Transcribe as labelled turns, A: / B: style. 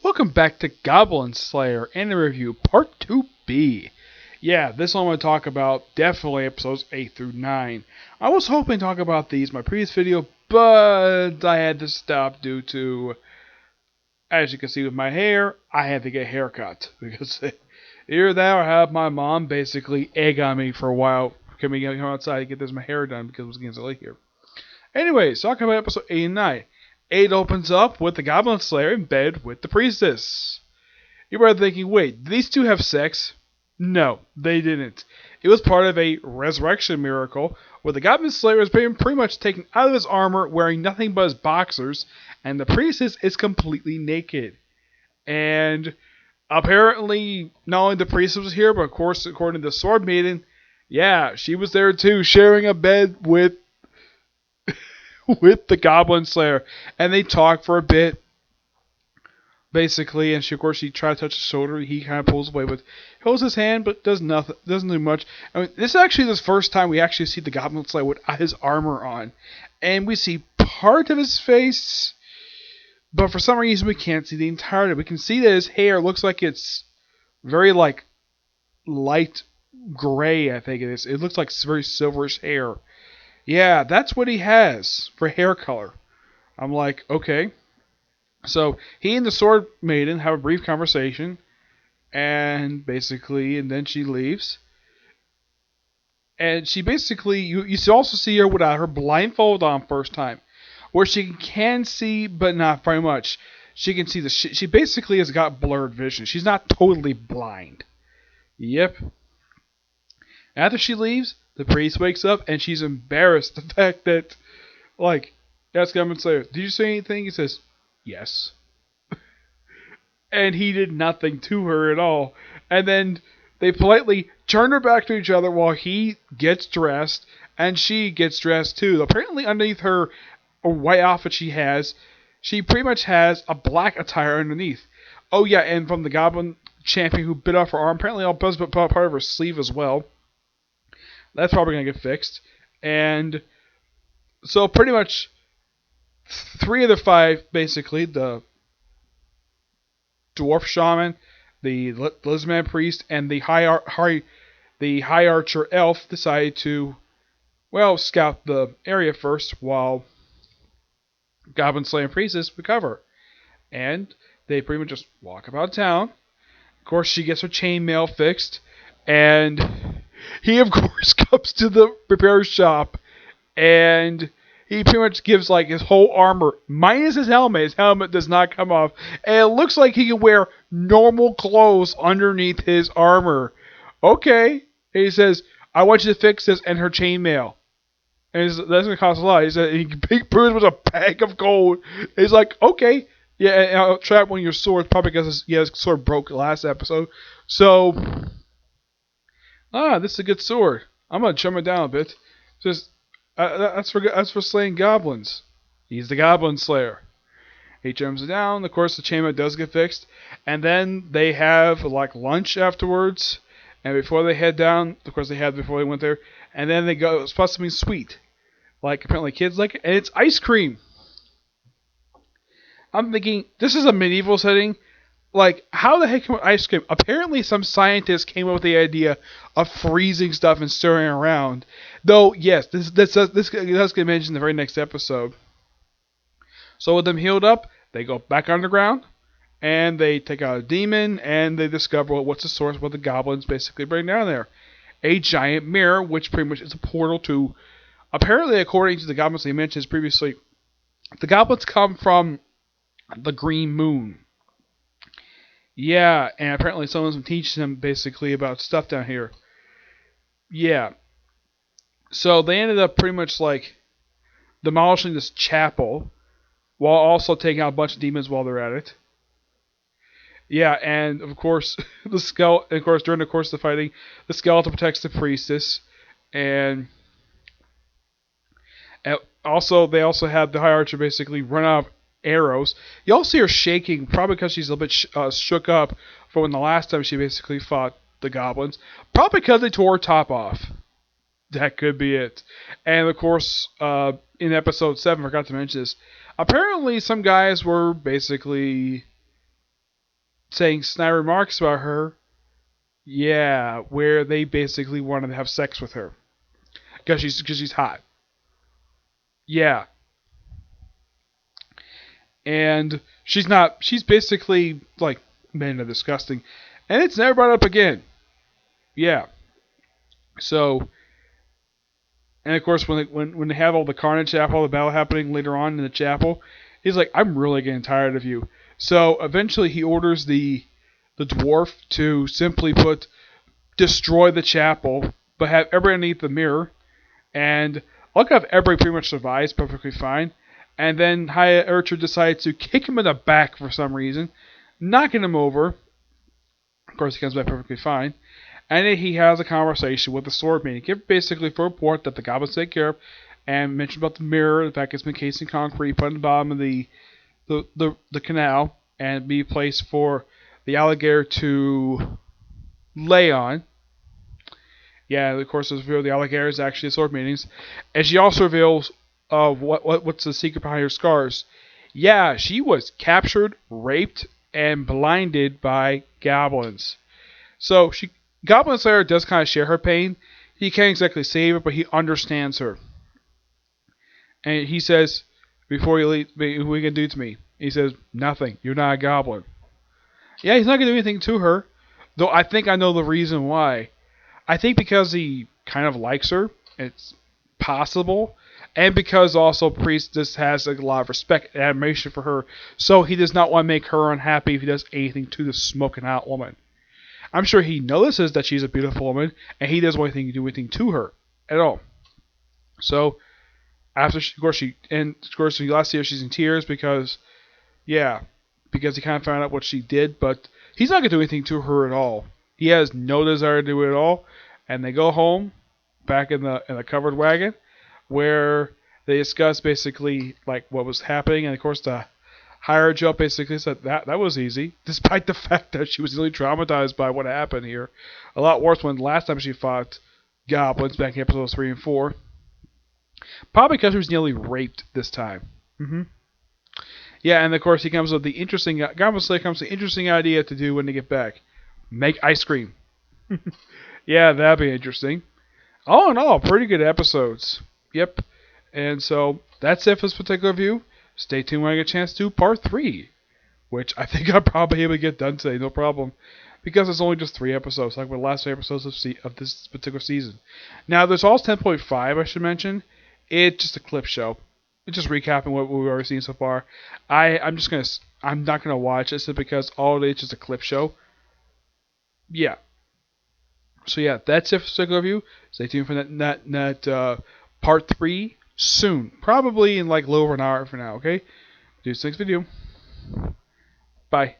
A: Welcome back to Goblin Slayer and the review part 2B. Yeah, this one I'm going to talk about definitely episodes 8 through 9. I was hoping to talk about these in my previous video, but I had to stop due to, as you can see with my hair, I had to get a haircut. Because either that or have my mom basically egg on me for a while, coming outside to get my hair done because it was getting so late here. Anyways, talking about episode 8 and 9. 8 opens up with the Goblin Slayer in bed with the priestess. You're probably thinking, wait, did these two have sex? No, they didn't. It was part of a resurrection miracle where the Goblin Slayer is being pretty much taken out of his armor wearing nothing but his boxers, and the priestess is completely naked. And apparently, not only the priestess was here, but of course, according to the Sword Maiden, yeah, she was there too, sharing a bed with the Goblin Slayer, and they talk for a bit, basically. And of course, she tries to touch his shoulder. He kind of pulls away, but holds his hand, but does nothing. Doesn't do much. I mean, this is actually the first time we actually see the Goblin Slayer with his armor on, and we see part of his face, but for some reason we can't see the entirety. We can see that his hair looks like it's very light gray. I think it is. It looks like very silverish hair. Yeah, that's what he has for hair color. I'm like, okay. So he and the Sword Maiden have a brief conversation, and then she leaves. And she basically, you also see her without her blindfold on first time, where she can see, but not very much. She can see she basically has got blurred vision. She's not totally blind. Yep. After she leaves, the priest wakes up and she's embarrassed the fact that, asks Goblin Slayer, did you say anything? He says, yes. And he did nothing to her at all. And then they politely turn her back to each other while he gets dressed and she gets dressed too. Apparently underneath her white outfit she pretty much has a black attire underneath. Oh yeah, and from the Goblin champion who bit off her arm, apparently all but part of her sleeve as well. That's probably going to get fixed. And so pretty much 3 of the 5, basically, the dwarf shaman, the lizardman priest, and the high archer elf decided to, scout the area first while Goblin Slayer and priestess recover. And they pretty much just walk about town. Of course, she gets her chainmail fixed, and he, of course, comes to the repair shop, and he pretty much gives, his whole armor, minus his helmet. His helmet does not come off, and it looks like he can wear normal clothes underneath his armor. Okay. And he says, I want you to fix this and her chainmail. And that's going to cost a lot. He said, he proves with a bag of gold. And he's like, okay. Yeah, and I'll trap one of your swords, probably because his sword broke last episode. So, this is a good sword. I'm gonna trim it down a bit. That's for slaying goblins. He's the Goblin Slayer. He trims it down. Of course, the chainmail does get fixed, and then they have lunch afterwards. And before they head down, of course they had before they went there, and then they go. It's supposed to be sweet, apparently kids like it, and it's ice cream. I'm thinking this is a medieval setting. How the heck can ice cream? Apparently, some scientists came up with the idea of freezing stuff and stirring around. Though, yes, this does get mentioned in the very next episode. So with them healed up, they go back underground, and they take out a demon, and they discover what's the source, what the goblins basically bring down there. A giant mirror, which pretty much is a portal to, apparently, according to the goblins they mentioned previously, the goblins come from the Green Moon. Yeah, and apparently someone's been teaching them basically about stuff down here. Yeah. So they ended up pretty much demolishing this chapel while also taking out a bunch of demons while they're at it. Yeah, and of course during the course of the fighting, the skeleton protects the priestess, and also they also had the high archer basically run out of arrows. You all see her shaking, probably because she's a little bit shook up from when the last time she basically fought the goblins. Probably because they tore her top off. That could be it. And of course, in episode 7, I forgot to mention this. Apparently, some guys were basically saying snide remarks about her. Yeah, where they basically wanted to have sex with her because she's hot. Yeah, and she's not. She's basically like men are disgusting, and it's never brought up again. Yeah. So, and of course, when they have all the carnage, all the battle happening later on in the chapel, he's like, "I'm really getting tired of you." So eventually, he orders the dwarf to simply destroy the chapel, but have everybody underneath the mirror. And luckily enough, everybody pretty much survives perfectly fine. And then Haya Urcha decides to kick him in the back for some reason, knocking him over. Of course, he comes back perfectly fine. And then he has a conversation with the sword man. He gives basically for a report that the goblins take care of, and mention about the mirror, the fact it's been cased in concrete, put in the bottom of the canal, and be placed for the alligator to lay on. Yeah, of course, it's revealed the alligator is actually a sword meanings. And she also reveals what's the secret behind her scars. Yeah, she was captured, raped, and blinded by goblins. So Goblin Slayer does kind of share her pain. He can't exactly save her, but he understands her. And he says, before you leave, what are you going to do to me? He says, nothing. You're not a goblin. Yeah, he's not going to do anything to her. Though I think I know the reason why. I think because he kind of likes her. It's possible. And because also Priest just has a lot of respect and admiration for her. So he does not want to make her unhappy if he does anything to this smoking hot woman. I'm sure he notices that she's a beautiful woman, and he doesn't want anything to do anything to her at all. So, of course, the last year she's in tears because he kind of found out what she did, but he's not going to do anything to her at all. He has no desire to do it at all, and they go home, back in the covered wagon, where they discuss basically like what was happening, and of course the Higher Jump basically said that was easy, despite the fact that she was really traumatized by what happened here. A lot worse when the last time she fought goblins back in episodes 3 and 4. Probably because she was nearly raped this time. Yeah, and of course he comes with the interesting Goblin Slayer comes with the interesting idea to do when they get back. Make ice cream. Yeah, that'd be interesting. All in all, pretty good episodes. Yep. And so that's it for this particular review. Stay tuned when I get a chance to do part 3, which I think I'll probably be able to get done today, no problem, because it's only just 3 episodes, like the last 3 episodes of this particular season. Now, there's also 10.5, I should mention. It's just a clip show. It's just recapping what we've already seen so far. I'm not gonna watch it simply because all it is just a clip show. Yeah. So yeah, that's it for this particular review. Stay tuned for that part 3 soon. Probably in like a little over an hour from now, okay? Do this next video. Bye.